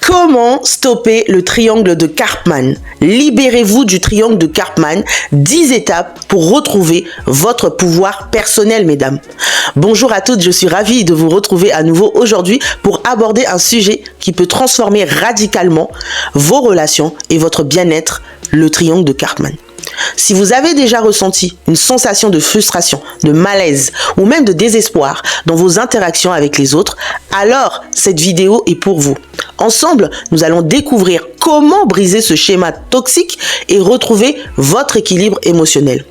Comment stopper le triangle de Karpman? Libérez-vous du triangle de Karpman. 10 étapes pour retrouver votre pouvoir personnel, mesdames. Bonjour à toutes, je suis ravie de vous retrouver à nouveau aujourd'hui pour aborder un sujet qui peut transformer radicalement vos relations et votre bien-être, le triangle de Karpman. Si vous avez déjà ressenti une sensation de frustration, de malaise ou même de désespoir dans vos interactions avec les autres, alors cette vidéo est pour vous. Ensemble, nous allons découvrir comment briser ce schéma toxique et retrouver votre équilibre émotionnel.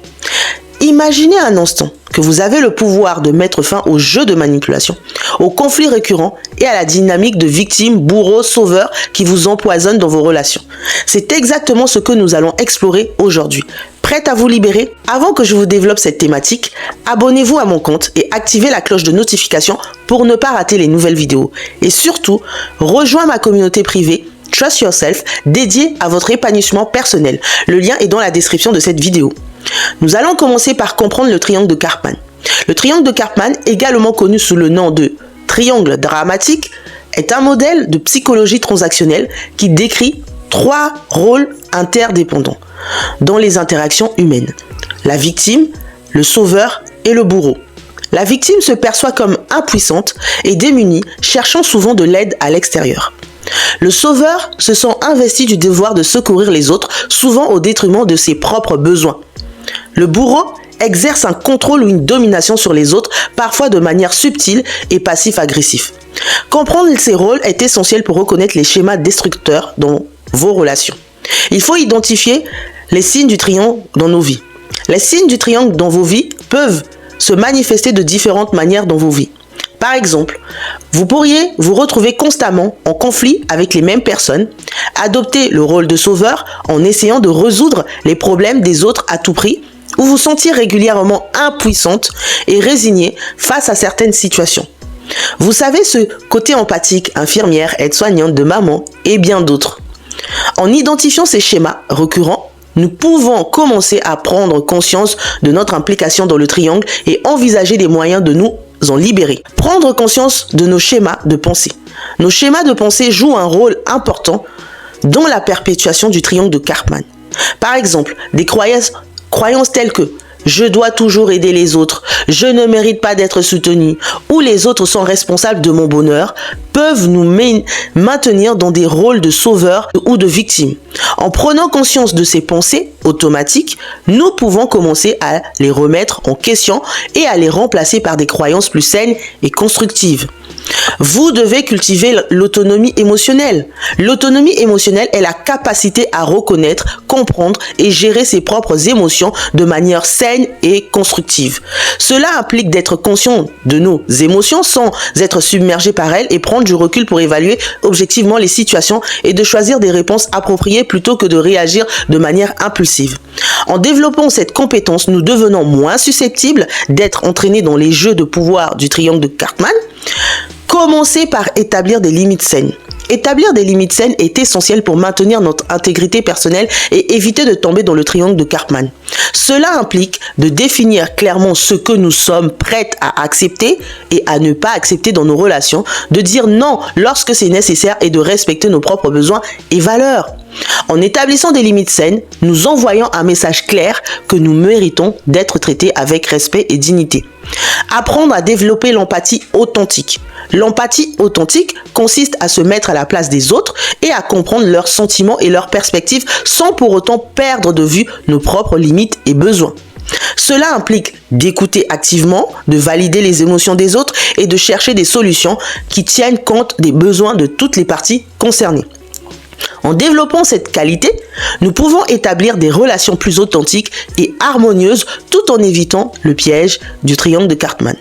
Imaginez un instant que vous avez le pouvoir de mettre fin au jeu de manipulation, aux conflits récurrents et à la dynamique de victime, bourreau, sauveur qui vous empoisonne dans vos relations. C'est exactement ce que nous allons explorer aujourd'hui. Prête à vous libérer? Avant que je vous développe cette thématique, abonnez-vous à mon compte et activez la cloche de notification pour ne pas rater les nouvelles vidéos. Et surtout, rejoins ma communauté privée Trust Yourself dédiée à votre épanouissement personnel. Le lien est dans la description de cette vidéo. Nous allons commencer par comprendre le triangle de Karpman. Le triangle de Karpman, également connu sous le nom de triangle dramatique, est un modèle de psychologie transactionnelle qui décrit 3 rôles interdépendants dans les interactions humaines. La victime, le sauveur et le bourreau. La victime se perçoit comme impuissante et démunie, cherchant souvent de l'aide à l'extérieur. Le sauveur se sent investi du devoir de secourir les autres, souvent au détriment de ses propres besoins. Le bourreau exerce un contrôle ou une domination sur les autres, parfois de manière subtile et passif-agressif. Comprendre ces rôles est essentiel pour reconnaître les schémas destructeurs dans vos relations. Il faut identifier les signes du triangle dans nos vies. Les signes du triangle dans vos vies peuvent se manifester de différentes manières dans vos vies. Par exemple, vous pourriez vous retrouver constamment en conflit avec les mêmes personnes, adopter le rôle de sauveur en essayant de résoudre les problèmes des autres à tout prix, ou vous sentir régulièrement impuissante et résignée face à certaines situations. Vous savez, ce côté empathique, infirmière, aide-soignante, de maman et bien d'autres. En identifiant ces schémas récurrents, nous pouvons commencer à prendre conscience de notre implication dans le triangle et envisager des moyens de nous en libérer. Prendre conscience de nos schémas de pensée. Nos schémas de pensée jouent un rôle important dans la perpétuation du triangle de Karpman. Par exemple, des croyances telles que « je dois toujours aider les autres »,« je ne mérite pas d'être soutenu » ou « les autres sont responsables de mon bonheur » peuvent nous maintenir dans des rôles de sauveur ou de victime. En prenant conscience de ces pensées automatiques, nous pouvons commencer à les remettre en question et à les remplacer par des croyances plus saines et constructives. Vous devez cultiver l'autonomie émotionnelle. L'autonomie émotionnelle est la capacité à reconnaître, comprendre et gérer ses propres émotions de manière saine et constructive. Cela implique d'être conscient de nos émotions sans être submergé par elles et prendre du recul pour évaluer objectivement les situations et de choisir des réponses appropriées plutôt que de réagir de manière impulsive. En développant cette compétence, nous devenons moins susceptibles d'être entraînés dans les jeux de pouvoir du triangle de Karpman. Commencez par établir des limites saines. Établir des limites saines est essentiel pour maintenir notre intégrité personnelle et éviter de tomber dans le triangle de Karpman. Cela implique de définir clairement ce que nous sommes prêtes à accepter et à ne pas accepter dans nos relations, de dire non lorsque c'est nécessaire et de respecter nos propres besoins et valeurs. En établissant des limites saines, nous envoyons un message clair que nous méritons d'être traités avec respect et dignité. Apprendre à développer l'empathie authentique. L'empathie authentique consiste à se mettre à la place des autres et à comprendre leurs sentiments et leurs perspectives sans pour autant perdre de vue nos propres limites et besoins. Cela implique d'écouter activement, de valider les émotions des autres et de chercher des solutions qui tiennent compte des besoins de toutes les parties concernées. En développant cette qualité, nous pouvons établir des relations plus authentiques et harmonieuses tout en évitant le piège du triangle de Karpman.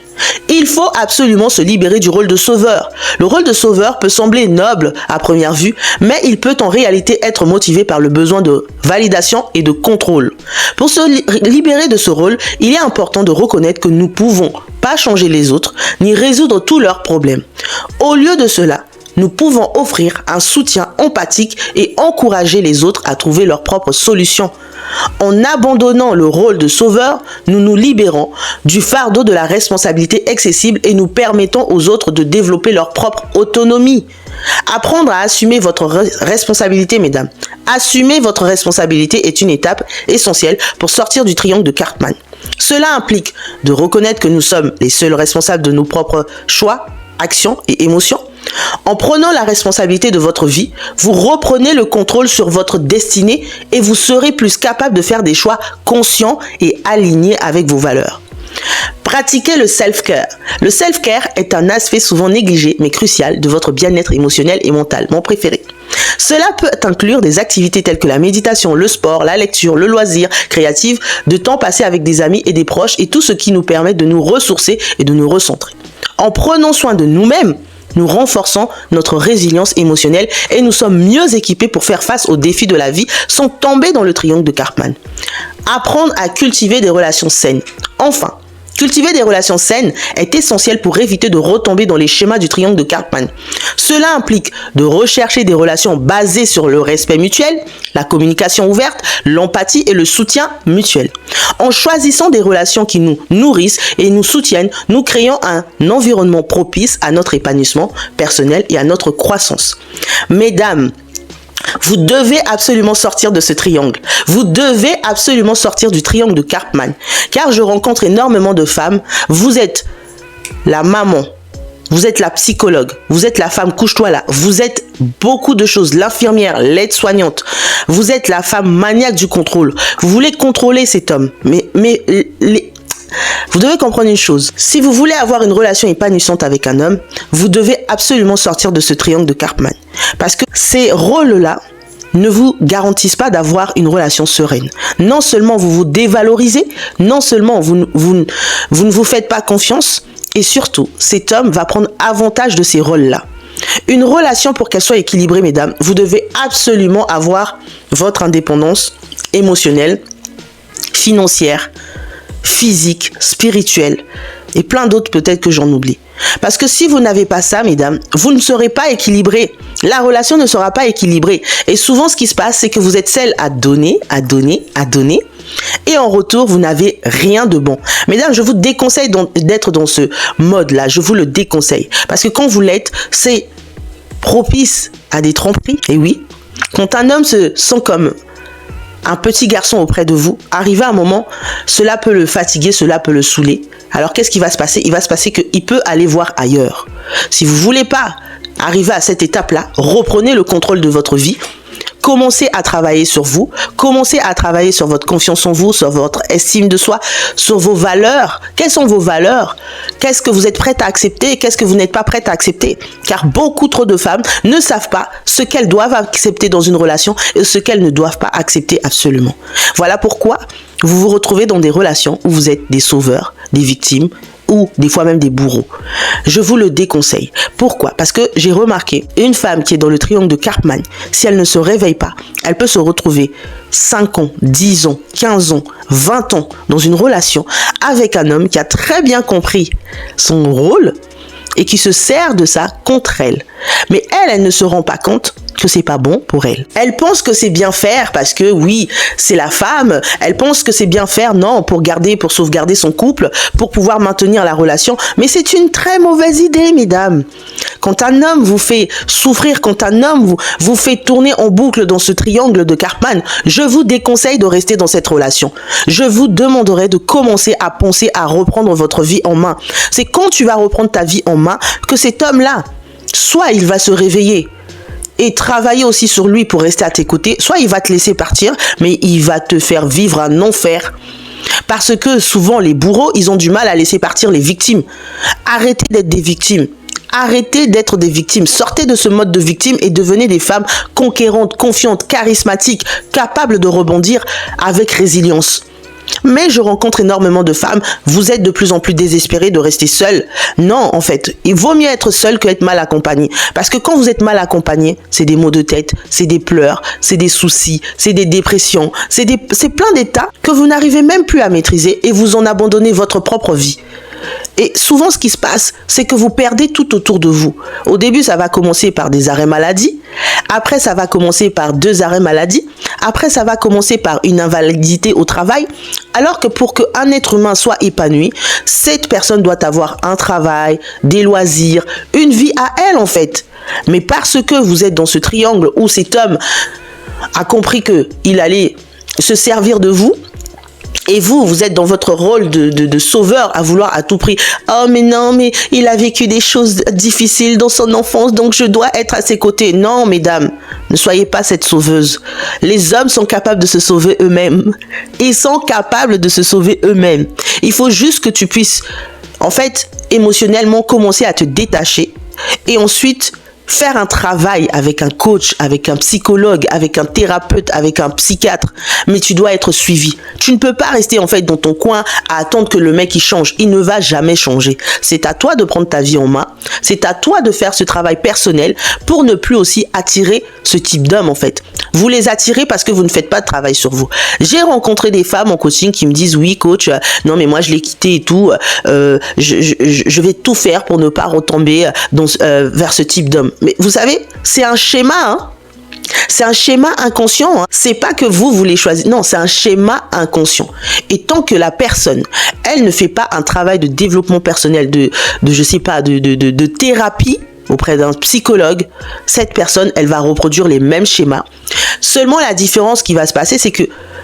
Il faut absolument se libérer du rôle de sauveur. Le rôle de sauveur peut sembler noble à première vue, mais il peut en réalité être motivé par le besoin de validation et de contrôle. Pour se libérer de ce rôle, il est important de reconnaître que nous ne pouvons pas changer les autres, ni résoudre tous leurs problèmes. Au lieu de cela, nous pouvons offrir un soutien empathique et encourager les autres à trouver leurs propres solutions. En abandonnant le rôle de sauveur, nous nous libérons du fardeau de la responsabilité excessive et nous permettons aux autres de développer leur propre autonomie. Apprendre à assumer votre responsabilité, mesdames. Assumer votre responsabilité est une étape essentielle pour sortir du triangle de Karpman. Cela implique de reconnaître que nous sommes les seuls responsables de nos propres choix, actions et émotions. En prenant la responsabilité de votre vie, vous reprenez le contrôle sur votre destinée et vous serez plus capable de faire des choix conscients et alignés avec vos valeurs. Pratiquez le self-care. Le self-care est un aspect souvent négligé mais crucial de votre bien-être émotionnel et mental, mon préféré. Cela peut inclure des activités telles que la méditation, le sport, la lecture, le loisir créatif, de temps passé avec des amis et des proches et tout ce qui nous permet de nous ressourcer et de nous recentrer. En prenant soin de nous-mêmes, nous renforçons notre résilience émotionnelle et nous sommes mieux équipés pour faire face aux défis de la vie sans tomber dans le triangle de Karpman. Apprendre à cultiver des relations saines. Enfin, cultiver des relations saines est essentiel pour éviter de retomber dans les schémas du triangle de Karpman. Cela implique de rechercher des relations basées sur le respect mutuel, la communication ouverte, l'empathie et le soutien mutuel. En choisissant des relations qui nous nourrissent et nous soutiennent, nous créons un environnement propice à notre épanouissement personnel et à notre croissance. Mesdames, vous devez absolument sortir de ce triangle. Vous devez absolument sortir du triangle de Karpman. Car je rencontre énormément de femmes. Vous êtes la maman. Vous êtes la psychologue. Vous êtes la femme couche-toi là. Vous êtes beaucoup de choses. L'infirmière, l'aide-soignante. Vous êtes la femme maniaque du contrôle. Vous voulez contrôler cet homme. Vous devez comprendre une chose. Si vous voulez avoir une relation épanouissante avec un homme, vous devez absolument sortir de ce triangle de Karpman. Parce que ces rôles-là ne vous garantissent pas d'avoir une relation sereine. Non seulement vous vous dévalorisez, non seulement vous ne vous faites pas confiance, et surtout, cet homme va prendre avantage de ces rôles-là. Une relation, pour qu'elle soit équilibrée, mesdames, vous devez absolument avoir votre indépendance émotionnelle, financière, physique, spirituelle et plein d'autres peut-être que j'en oublie. Parce que si vous n'avez pas ça, mesdames, vous ne serez pas équilibré. La relation ne sera pas équilibrée. Et souvent, ce qui se passe, c'est que vous êtes celle à donner. Et en retour, vous n'avez rien de bon. Mesdames, je vous déconseille d'être dans ce mode-là. Je vous le déconseille. Parce que quand vous l'êtes, c'est propice à des tromperies. Et oui, quand un homme se sent comme un petit garçon auprès de vous, arrivé à un moment, cela peut le fatiguer, cela peut le saouler. Alors qu'est-ce qui va se passer? Il va se passer qu'il peut aller voir ailleurs. Si vous ne voulez pas arriver à cette étape-là, reprenez le contrôle de votre vie. Commencez à travailler sur vous, commencez à travailler sur votre confiance en vous, sur votre estime de soi, sur vos valeurs. Quelles sont vos valeurs? Qu'est-ce que vous êtes prête à accepter et qu'est-ce que vous n'êtes pas prête à accepter? Car beaucoup trop de femmes ne savent pas ce qu'elles doivent accepter dans une relation et ce qu'elles ne doivent pas accepter absolument. Voilà pourquoi vous vous retrouvez dans des relations où vous êtes des sauveurs, des victimes, ou des fois même des bourreaux. Je vous le déconseille. Pourquoi? Parce que j'ai remarqué, une femme qui est dans le triangle de Karpman, si elle ne se réveille pas, elle peut se retrouver 5 ans, 10 ans, 15 ans, 20 ans dans une relation avec un homme qui a très bien compris son rôle et qui se sert de ça contre elle. Mais elle ne se rend pas compte que c'est pas bon pour elle. Elle pense que c'est bien faire parce que oui, c'est la femme. Elle pense que c'est bien faire, non, pour sauvegarder son couple, pour pouvoir maintenir la relation. Mais c'est une très mauvaise idée, mesdames. Quand un homme vous fait souffrir, quand un homme vous fait tourner en boucle dans ce triangle de Karpman, je vous déconseille de rester dans cette relation. Je vous demanderai de commencer à penser à reprendre votre vie en main. C'est quand tu vas reprendre ta vie en main que cet homme-là, soit il va se réveiller et travailler aussi sur lui pour rester à tes côtés, soit il va te laisser partir, mais il va te faire vivre un enfer. Parce que souvent, les bourreaux, ils ont du mal à laisser partir les victimes. Arrêtez d'être des victimes. Arrêtez d'être des victimes. Sortez de ce mode de victime et devenez des femmes conquérantes, confiantes, charismatiques, capables de rebondir avec résilience. Mais je rencontre énormément de femmes, vous êtes de plus en plus désespérées de rester seules. Non, en fait, il vaut mieux être seul que être mal accompagné. Parce que quand vous êtes mal accompagné, c'est des maux de tête, c'est des pleurs, c'est des soucis, c'est des dépressions, c'est plein d'états que vous n'arrivez même plus à maîtriser et vous en abandonnez votre propre vie. Et souvent, ce qui se passe, c'est que vous perdez tout autour de vous. Au début, ça va commencer par des arrêts maladie. Après, ça va commencer par 2 arrêts maladie. Après, ça va commencer par une invalidité au travail. Alors que pour qu'un être humain soit épanoui, cette personne doit avoir un travail, des loisirs, une vie à elle en fait. Mais parce que vous êtes dans ce triangle où cet homme a compris qu'il allait se servir de vous, et vous êtes dans votre rôle de sauveur à vouloir à tout prix. Oh mais non, mais il a vécu des choses difficiles dans son enfance, donc je dois être à ses côtés. Non, mesdames, ne soyez pas cette sauveuse. Les hommes sont capables de se sauver eux-mêmes. Ils sont capables de se sauver eux-mêmes. Il faut juste que tu puisses, en fait, émotionnellement commencer à te détacher et ensuite faire un travail avec un coach, avec un psychologue, avec un thérapeute, avec un psychiatre, mais tu dois être suivi. Tu ne peux pas rester en fait dans ton coin à attendre que le mec il change. Il ne va jamais changer. C'est à toi de prendre ta vie en main. C'est à toi de faire ce travail personnel pour ne plus aussi attirer ce type d'homme en fait. Vous les attirez parce que vous ne faites pas de travail sur vous. J'ai rencontré des femmes en coaching qui me disent oui coach, non mais moi je l'ai quitté et tout, je vais tout faire pour ne pas retomber vers ce type d'homme. Mais vous savez, c'est un schéma, hein. C'est un schéma inconscient. Hein. C'est pas que vous voulez choisir. Non, c'est un schéma inconscient. Et tant que la personne, elle ne fait pas un travail de développement personnel, je sais pas, de thérapie auprès d'un psychologue, cette personne, elle va reproduire les mêmes schémas. Seulement, la différence qui va se passer, c'est que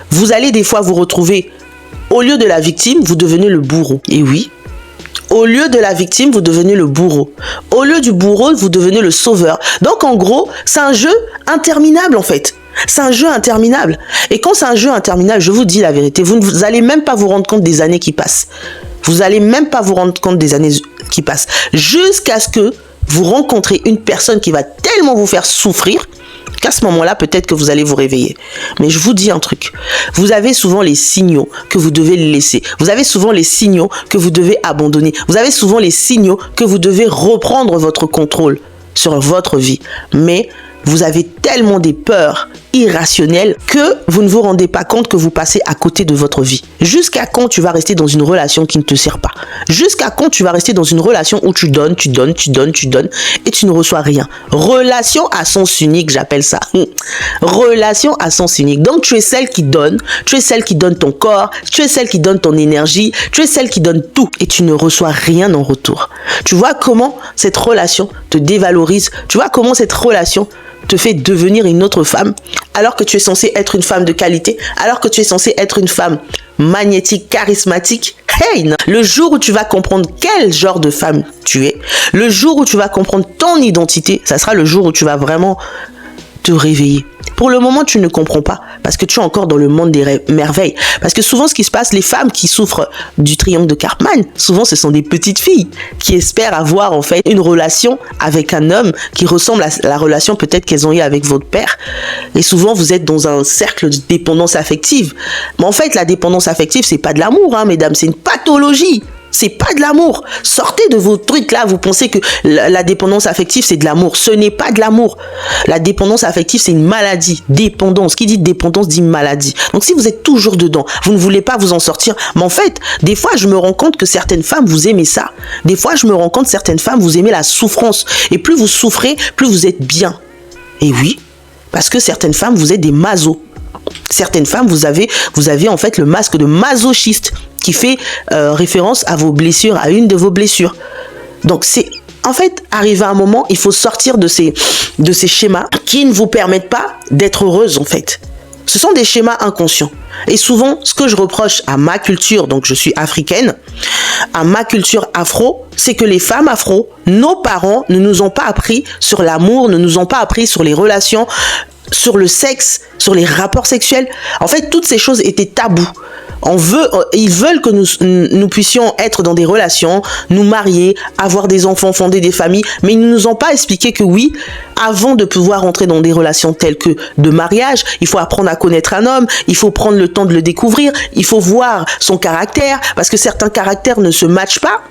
vous allez des fois vous retrouver, au lieu de la victime, vous devenez le bourreau. Et oui. Au lieu de la victime, vous devenez le bourreau. Au lieu du bourreau, vous devenez le sauveur. Donc, en gros, c'est un jeu interminable, en fait. C'est un jeu interminable. Et quand c'est un jeu interminable, je vous dis la vérité, vous allez même pas vous rendre compte des années qui passent. Vous allez même pas vous rendre compte des années qui passent. Jusqu'à ce que vous rencontrez une personne qui va tellement vous faire souffrir qu'à ce moment-là, peut-être que vous allez vous réveiller. Mais je vous dis un truc. Vous avez souvent les signaux que vous devez laisser. Vous avez souvent les signaux que vous devez abandonner. Vous avez souvent les signaux que vous devez reprendre votre contrôle sur votre vie. Mais vous avez tellement des peurs irrationnelles que vous ne vous rendez pas compte que vous passez à côté de votre vie. Jusqu'à quand tu vas rester dans une relation qui ne te sert pas? Jusqu'à quand tu vas rester dans une relation où tu donnes et tu ne reçois rien? Relation à sens unique, j'appelle ça. Relation à sens unique. Donc tu es celle qui donne, tu es celle qui donne ton corps, tu es celle qui donne ton énergie, tu es celle qui donne tout et tu ne reçois rien en retour. Tu vois comment cette relation te dévalorise? Tu vois comment cette relation te fait devenir une autre femme alors que tu es censée être une femme de qualité, alors que tu es censée être une femme magnétique, charismatique? Hey, non. Le jour où tu vas comprendre quel genre de femme tu es, le jour où tu vas comprendre ton identité, ça sera le jour où tu vas vraiment te réveiller. Pour le moment, tu ne comprends pas parce que tu es encore dans le monde des merveilles. Parce que souvent, ce qui se passe, les femmes qui souffrent du triangle de Karpman, souvent, ce sont des petites filles qui espèrent avoir en fait une relation avec un homme qui ressemble à la relation peut-être qu'elles ont eue avec votre père. Et souvent, vous êtes dans un cercle de dépendance affective. Mais en fait, la dépendance affective, c'est pas de l'amour, hein, mesdames, c'est une pathologie. C'est pas de l'amour. Sortez de vos trucs là. Vous pensez que la dépendance affective, c'est de l'amour. Ce n'est pas de l'amour. La dépendance affective, c'est une maladie. Dépendance. Qui dit dépendance dit maladie. Donc, si vous êtes toujours dedans, vous ne voulez pas vous en sortir. Mais en fait, des fois, je me rends compte que certaines femmes, vous aimez ça. Des fois, je me rends compte que certaines femmes, vous aimez la souffrance. Et plus vous souffrez, plus vous êtes bien. Et oui, parce que certaines femmes, vous êtes des masos. Certaines femmes, vous avez en fait le masque de masochiste qui fait référence à vos blessures, à une de vos blessures. Donc c'est en fait arrivé à un moment, il faut sortir de ces schémas qui ne vous permettent pas d'être heureuse en fait. Ce sont des schémas inconscients. Et souvent, ce que je reproche à ma culture, donc je suis africaine, à ma culture afro, c'est que les femmes afro, nos parents ne nous ont pas appris sur l'amour, ne nous ont pas appris sur les relations, sur le sexe, sur les rapports sexuels. En fait, toutes ces choses étaient tabous. Ils veulent que nous puissions être dans des relations, nous marier, avoir des enfants, fonder des familles, mais ils ne nous ont pas expliqué que oui, avant de pouvoir entrer dans des relations telles que de mariage, il faut apprendre à connaître un homme, il faut prendre le temps de le découvrir, il faut voir son caractère, parce que certains caractères ne se matchent pas.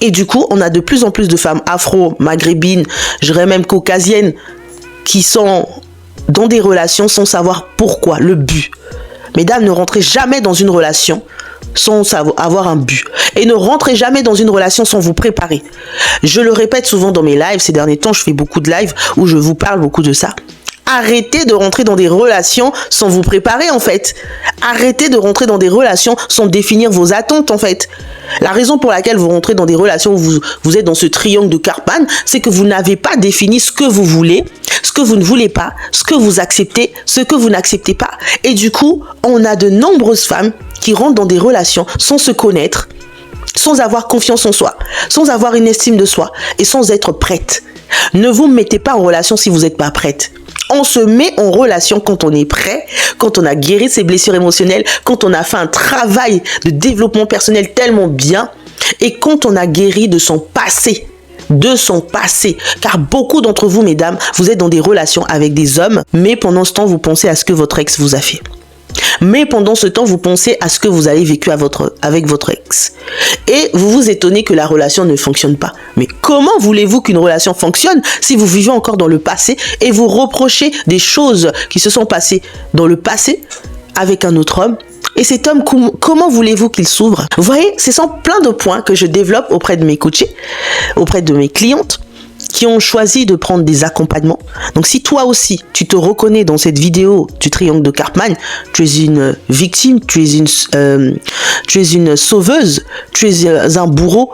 Et du coup, on a de plus en plus de femmes afro, maghrébines, je dirais même caucasiennes, qui sont dans des relations sans savoir pourquoi, le but. Mesdames, ne rentrez jamais dans une relation sans avoir un but. Et ne rentrez jamais dans une relation sans vous préparer. Je le répète souvent dans mes lives. Ces derniers temps, je fais beaucoup de lives où je vous parle beaucoup de ça. Arrêtez de rentrer dans des relations sans vous préparer, en fait. Arrêtez de rentrer dans des relations sans définir vos attentes, en fait. La raison pour laquelle vous rentrez dans des relations où vous êtes dans ce triangle de Karpman, c'est que vous n'avez pas défini ce que vous voulez, ce que vous ne voulez pas, ce que vous acceptez, ce que vous n'acceptez pas. Et du coup, on a de nombreuses femmes qui rentrent dans des relations sans se connaître, sans avoir confiance en soi, sans avoir une estime de soi et sans être prête. Ne vous mettez pas en relation si vous n'êtes pas prête. On se met en relation quand on est prêt, quand on a guéri ses blessures émotionnelles, quand on a fait un travail de développement personnel tellement bien et quand on a guéri de son passé. Car beaucoup d'entre vous, mesdames, vous êtes dans des relations avec des hommes, mais pendant ce temps, vous pensez à ce que votre ex vous a fait. Mais pendant ce temps, vous pensez à ce que vous avez vécu avec votre ex. Et vous vous étonnez que la relation ne fonctionne pas. Mais comment voulez-vous qu'une relation fonctionne si vous vivez encore dans le passé et vous reprochez des choses qui se sont passées dans le passé avec un autre homme? Et cet homme, comment voulez-vous qu'il s'ouvre? Vous voyez, ce sont plein de points que je développe auprès de mes coachés, auprès de mes clientes, qui ont choisi de prendre des accompagnements. Donc si toi aussi, tu te reconnais dans cette vidéo du triangle de Karpman, tu es une victime, tu es une sauveuse, tu es un bourreau,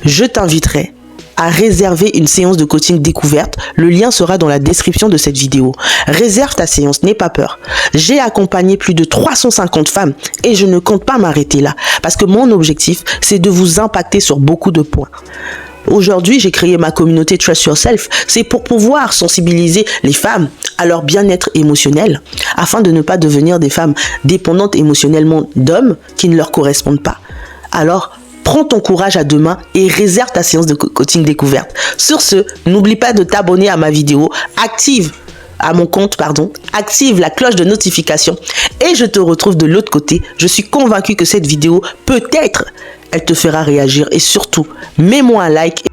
je t'inviterai à réserver une séance de coaching découverte. Le lien sera dans la description de cette vidéo. Réserve ta séance, n'aie pas peur. J'ai accompagné plus de 350 femmes et je ne compte pas m'arrêter là parce que mon objectif, c'est de vous impacter sur beaucoup de points. Aujourd'hui, j'ai créé ma communauté Trust Yourself. C'est pour pouvoir sensibiliser les femmes à leur bien-être émotionnel afin de ne pas devenir des femmes dépendantes émotionnellement d'hommes qui ne leur correspondent pas. Alors, prends ton courage à deux mains et réserve ta séance de coaching découverte. Sur ce, n'oublie pas de t'abonner à ma vidéo, active la cloche de notification et je te retrouve de l'autre côté. Je suis convaincue que cette vidéo, peut-être, elle te fera réagir et surtout, mets-moi un like.